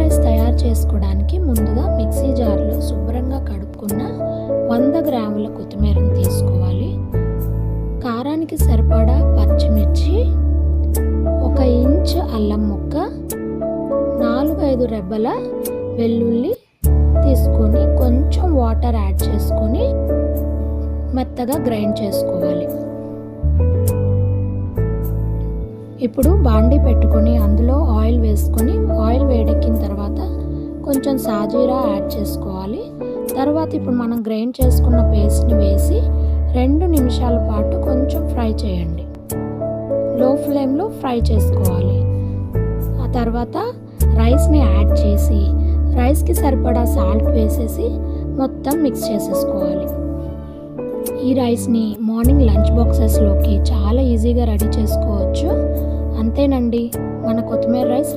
Rice తయారు చేసుకోవడానికి ముందుగా మిక్సీ జార్లో శుభ్రంగా కడుక్కున్న 100 గ్రాముల కొత్తిమీరను తీసుకోవాలి. కారానికి సరిపడా పచ్చిమిర్చి, 1 ఇంచ్ అల్లం ముక్క, 4-5 రెబ్బల వెల్లుల్లి తీసుకొని కొంచెం వాటర్ యాడ్ చేసుకొని మెత్తగా గ్రైండ్ చేసుకోవాలి. ఇప్పుడు బాండీ పెట్టుకొని అందులో ఆయిల్ వేసుకొని ఆయిల్ వేడెక్కిన తర్వాత కొంచెం సాజీరా యాడ్ చేసుకోవాలి. తర్వాత ఇప్పుడు మనం గ్రైండ్ చేసుకున్న పేస్ట్ని వేసి 2 నిమిషాల పాటు కొంచెం ఫ్రై చేయండి. లో ఫ్లేమ్లో ఫ్రై చేసుకోవాలి. ఆ తర్వాత రైస్ని యాడ్ చేసి రైస్కి సరిపడా సాల్ట్ వేసేసి మొత్తం మిక్స్ చేసేసుకోవాలి. ఈ రైస్ని మార్నింగ్ లంచ్ బాక్సెస్లోకి చాలా ఈజీగా రెడీ చేసుకోవచ్చు. అంతేనండి, మన కొత్తిమీర రైస్